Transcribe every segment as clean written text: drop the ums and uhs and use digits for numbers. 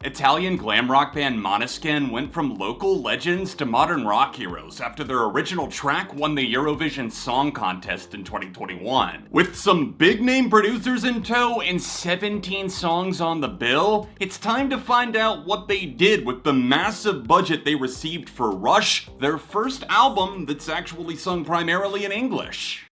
Italian glam rock band Måneskin went from local legends to modern rock heroes after their original track won the Eurovision Song Contest in 2021. With some big name producers in tow and 17 songs on the bill, it's time to find out what they did with the massive budget they received for Rush, their first album that's actually sung primarily in English.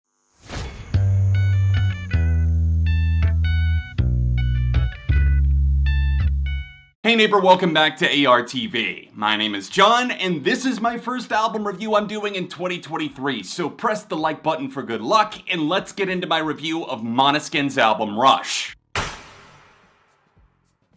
Hey neighbor, welcome back to ARTV. My name is John, and this is my first album review I'm doing in 2023, so press the like button for good luck, and let's get into my review of Måneskin's album Rush.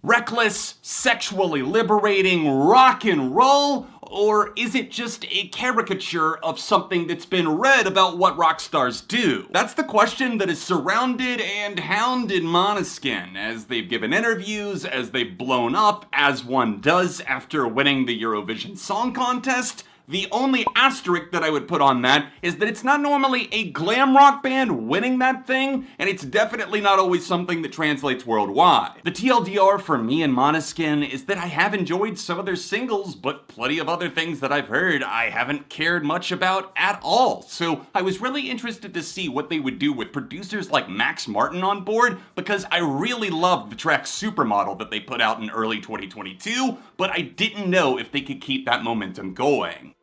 Reckless, sexually liberating rock and roll? Or is it just a caricature of something that's been read about what rock stars do? That's the question that has surrounded and hounded Måneskin as they've given interviews, as they've blown up, as one does after winning the Eurovision Song Contest. The only asterisk that I would put on that is that it's not normally a glam rock band winning that thing, and it's definitely not always something that translates worldwide. The TLDR for me and Måneskin is that I have enjoyed some of their singles, but plenty of other things that I've heard I haven't cared much about at all. So I was really interested to see what they would do with producers like Max Martin on board, because I really loved the track Supermodel that they put out in early 2022, but I didn't know if they could keep that momentum going.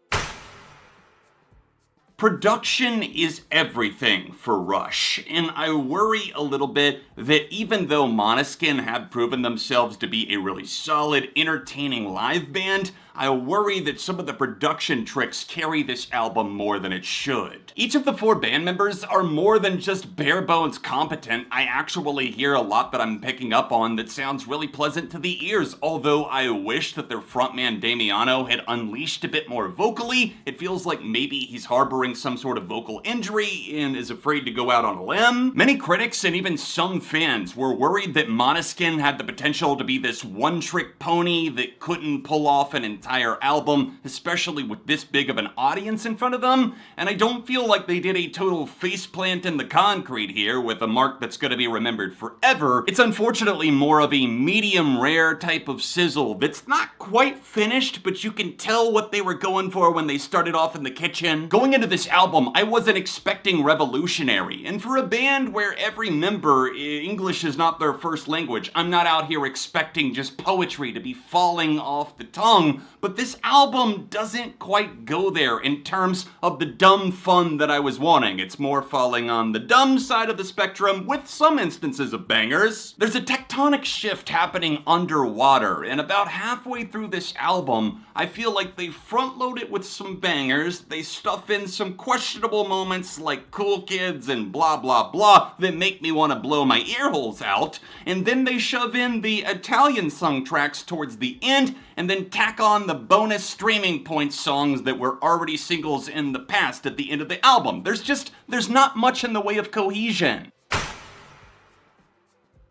Production is everything for Rush, and I worry a little bit that even though Måneskin have proven themselves to be a really solid, entertaining live band, I worry that some of the production tricks carry this album more than it should. Each of the 4 band members are more than just bare bones competent. I actually hear a lot that I'm picking up on that sounds really pleasant to the ears, although I wish that their frontman Damiano had unleashed a bit more vocally. It feels like maybe he's harboring some sort of vocal injury and is afraid to go out on a limb. Many critics and even some fans were worried that Måneskin had the potential to be this one-trick pony that couldn't pull off an entire album, especially with this big of an audience in front of them, and I don't feel like they did a total faceplant in the concrete here with a mark that's gonna be remembered forever. It's unfortunately more of a medium rare type of sizzle that's not quite finished, but you can tell what they were going for when they started off in the kitchen. Going into this album, I wasn't expecting revolutionary, and for a band where every member, English is not their first language, I'm not out here expecting just poetry to be falling off the tongue, but this album doesn't quite go there in terms of the dumb fun that I was wanting. It's more falling on the dumb side of the spectrum with some instances of bangers. There's a tectonic shift happening underwater, and about halfway through this album, I feel like they front load it with some bangers, they stuff in some questionable moments like Cool Kids and blah blah blah that make me want to blow my ear holes out, and then they shove in the Italian sung tracks towards the end, and then tack on the bonus streaming points songs that were already singles in the past at the end of the album. There's not much in the way of cohesion.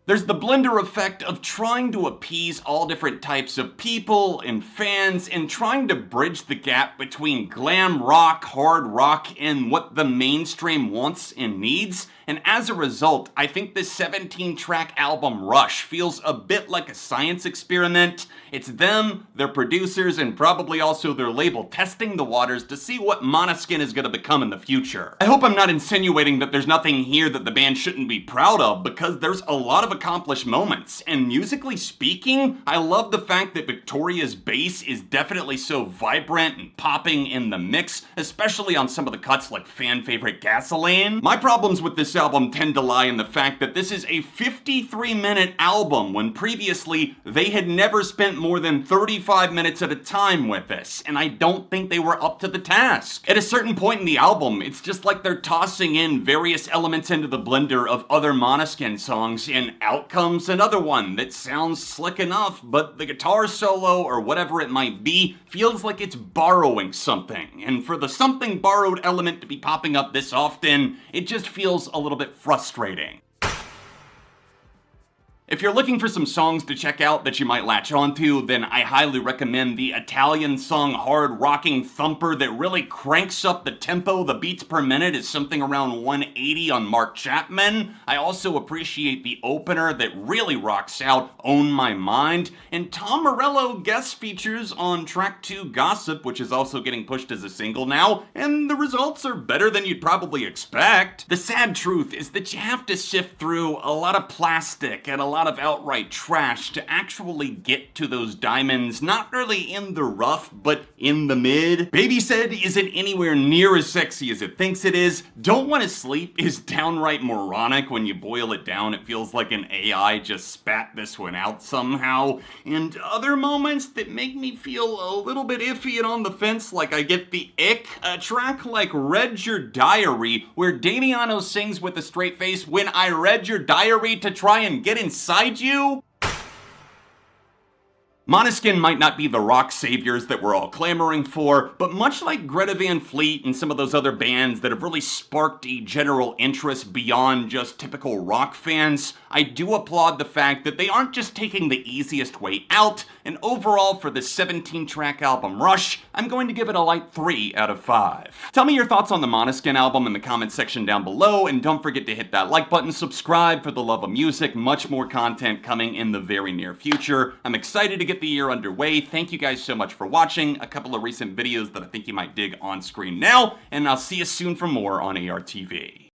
There's the blender effect of trying to appease all different types of people and fans and trying to bridge the gap between glam rock, hard rock, and what the mainstream wants and needs. And as a result, I think this 17-track album Rush feels a bit like a science experiment. It's them, their producers, and probably also their label testing the waters to see what Måneskin is going to become in the future. I hope I'm not insinuating that there's nothing here that the band shouldn't be proud of, because there's a lot of accomplished moments. And musically speaking, I love the fact that Victoria's bass is definitely so vibrant and popping in the mix, especially on some of the cuts like fan favorite Gasoline. My problems with this album tend to lie in the fact that this is a 53-minute album when previously they had never spent more than 35 minutes at a time with this, and I don't think they were up to the task. At a certain point in the album, it's just like they're tossing in various elements into the blender of other Måneskin songs, and out comes another one that sounds slick enough, but the guitar solo or whatever it might be feels like it's borrowing something, and for the something borrowed element to be popping up this often, it just feels a little bit frustrating. If you're looking for some songs to check out that you might latch onto, then I highly recommend the Italian song Hard Rocking Thumper that really cranks up the tempo. The beats per minute is something around 180 on Mark Chapman. I also appreciate the opener that really rocks out Own My Mind. And Tom Morello guest features on track 2 Gossip, which is also getting pushed as a single now, and the results are better than you'd probably expect. The sad truth is that you have to sift through a lot of plastic and a lot of outright trash to actually get to those diamonds, not really in the rough, but in the mid. Baby Said isn't anywhere near as sexy as it thinks it is. Don't Wanna Sleep is downright moronic. When you boil it down, it feels like an AI just spat this one out somehow. And other moments that make me feel a little bit iffy and on the fence, like I get the ick. A track like Read Your Diary, where Damiano sings with a straight face, "When I read your diary to try and get inside you." Måneskin might not be the rock saviors that we're all clamoring for, but much like Greta Van Fleet and some of those other bands that have really sparked a general interest beyond just typical rock fans, I do applaud the fact that they aren't just taking the easiest way out, and overall for the 17-track album Rush, I'm going to give it a light 3 out of 5. Tell me your thoughts on the Måneskin album in the comments section down below, and don't forget to hit that like button, subscribe for the love of music, much more content coming in the very near future. I'm excited to get the year underway. Thank you guys so much for watching. A couple of recent videos that I think you might dig on screen now, and I'll see you soon for more on ARTV.